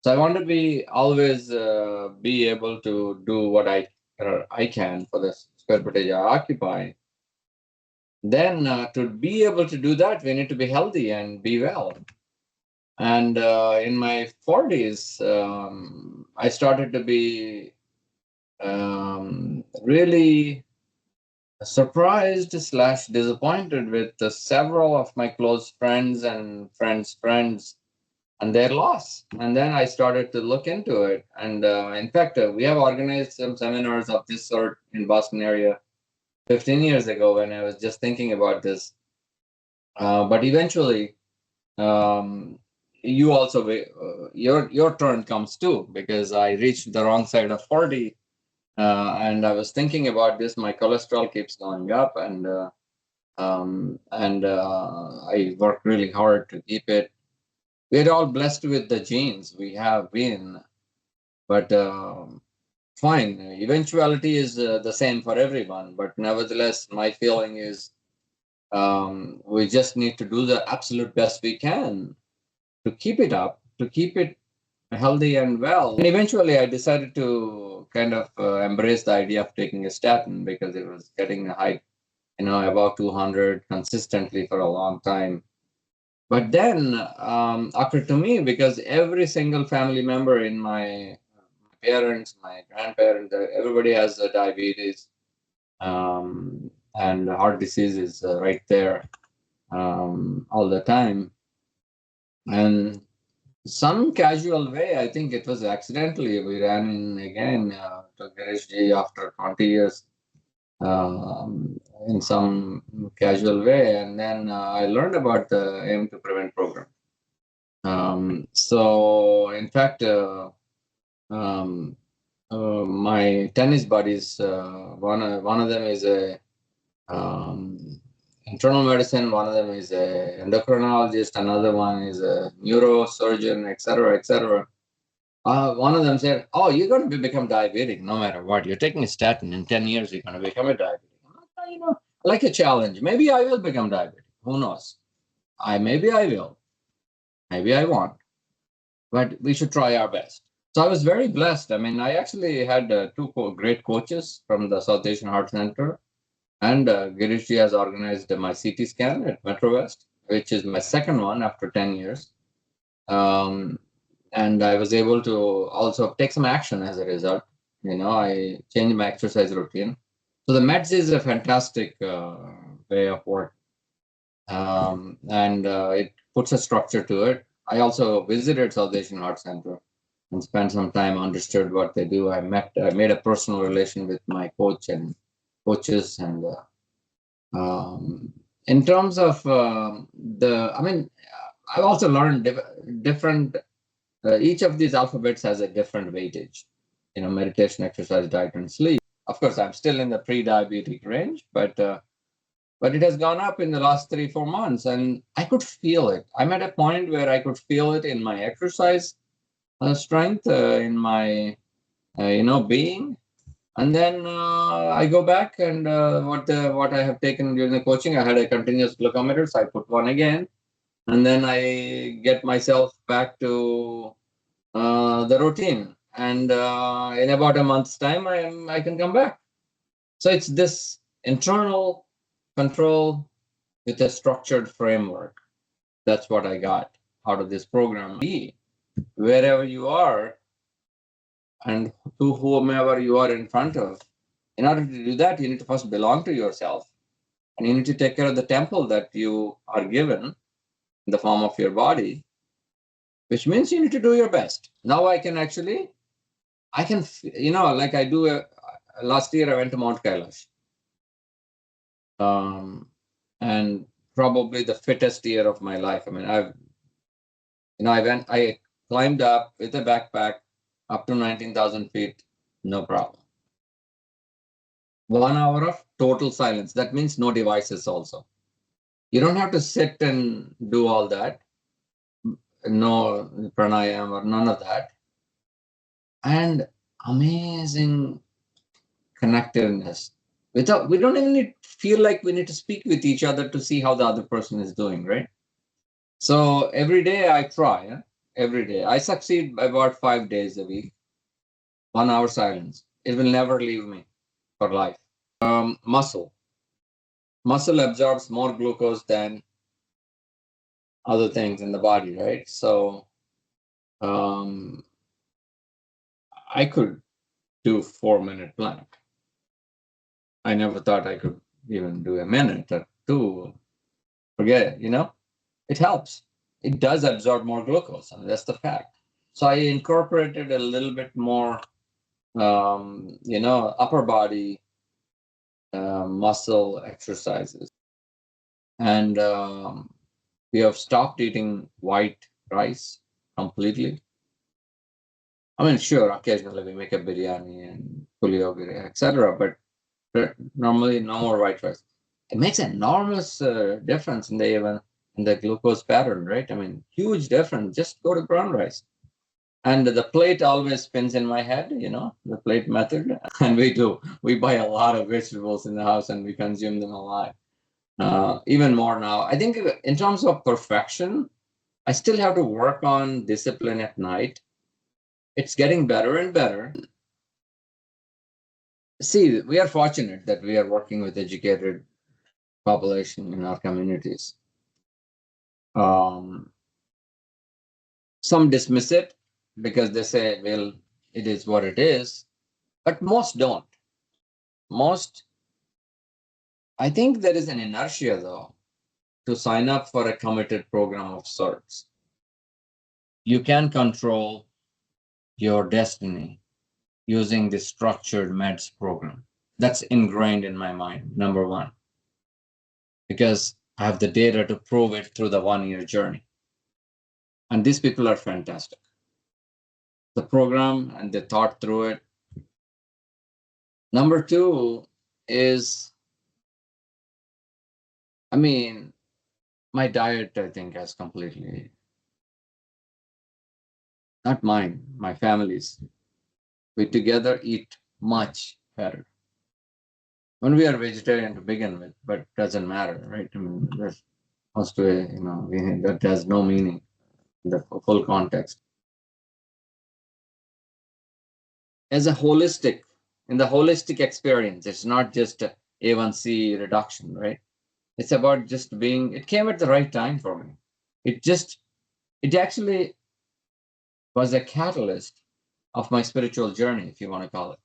So I want to be always be able to do what I can for the square footage I occupy. Then to be able to do that, we need to be healthy and be well. And in my 40s, I started to be really surprised slash disappointed with several of my close friends and friends and their loss. And then I started to look into it. And in fact, we have organized some seminars of this sort in Boston area 15 years ago when I was just thinking about this. But eventually, um, you also your turn comes too, because I reached the wrong side of 40, and I was thinking about this. My cholesterol keeps going up, and I work really hard to keep it. We're all blessed with the genes we have been, but fine. Eventuality is the same for everyone, but nevertheless, my feeling is we just need to do the absolute best we can to keep it up, to keep it healthy and well. And eventually, I decided to kind of embrace the idea of taking a statin because it was getting a high, about 200 consistently for a long time. But then occurred to me, because every single family member in my parents, my grandparents, everybody has diabetes, and heart disease is right there all the time. And some casual way, I think it was accidentally, we ran in again to Girish after 20 years in some casual way. And then I learned about the Aim to Prevent program. So, in fact, um, my tennis buddies, one of them is a internal medicine, one of them is a endocrinologist, another one is a neurosurgeon, etc., etc. One of them said, "Oh, you're going to become diabetic no matter what. You're taking a statin. In 10 years, you're going to become a diabetic." Like a challenge. Maybe I will become diabetic. Who knows? Maybe I will. Maybe I won't. But we should try our best. So I was very blessed. I mean, I actually had two great coaches from the South Asian Heart Center, and Girish has organized my CT scan at Metro West, which is my second one after 10 years. And I was able to also take some action as a result. I changed my exercise routine. So the meds is a fantastic way of work, and it puts a structure to it. I also visited South Asian Heart Center and spent some time, understood what they do. I made a personal relation with my coach and coaches, and in terms of I've also learned different. Each of these alphabets has a different weightage. Meditation, exercise, diet, and sleep. Of course, I'm still in the pre-diabetic range, but it has gone up in the last 3-4 months, and I could feel it. I'm at a point where I could feel it in my exercise strength, in my being. And then I go back, and what I have taken during the coaching, I had a continuous glucometer, so I put one again, and then I get myself back to the routine. And in about a month's time, I can come back. So it's this internal control with a structured framework. That's what I got out of this program. Wherever you are, and to whomever you are in front of, in order to do that, you need to first belong to yourself. And you need to take care of the temple that you are given in the form of your body, which means you need to do your best. Now I can, like I do. Last year I went to Mount Kailash. And probably the fittest year of my life. I mean, I climbed up with a backpack up to 19,000 feet, no problem. 1 hour of total silence. That means no devices also. You don't have to sit and do all that. No pranayam or none of that. And amazing connectiveness. We don't even feel like we need to speak with each other to see how the other person is doing, right? So every day I try. every day. I succeed about 5 days a week. 1 hour silence. It will never leave me for life. Muscle. Muscle absorbs more glucose than other things in the body, right? So um, I could do 4 minute plank. I never thought I could even do a minute or two. Forget it, it helps. It does absorb more glucose. I mean, that's the fact. So I incorporated a little bit more, upper body muscle exercises. And we have stopped eating white rice completely. I mean, sure, occasionally we make a biryani and puliogere, etc., but normally no more white rice. It makes an enormous difference in the glucose pattern, right? I mean, huge difference. Just go to brown rice. And the plate always spins in my head, the plate method. And we buy a lot of vegetables in the house and we consume them alive. Even more now. I think in terms of perfection, I still have to work on discipline at night. It's getting better and better. See, we are fortunate that we are working with educated population in our communities. Some dismiss it because they say, well, it is what it is, but most don't. Most, I think there is an inertia though to sign up for a committed program of sorts. You can control your destiny using the structured meds program. That's ingrained in my mind, number one, because I have the data to prove it through the 1 year journey. And these people are fantastic. The program and they thought through it. Number two is, I mean, my diet, I think, has completely, not mine, my family's. We together eat much better. When we are vegetarian to begin with, but it doesn't matter, right? I mean, there's most of it, that has no meaning in the full context. As a holistic, in the holistic experience, it's not just a A1C reduction, right? It's about just being, it came at the right time for me. It actually was a catalyst of my spiritual journey, if you want to call it.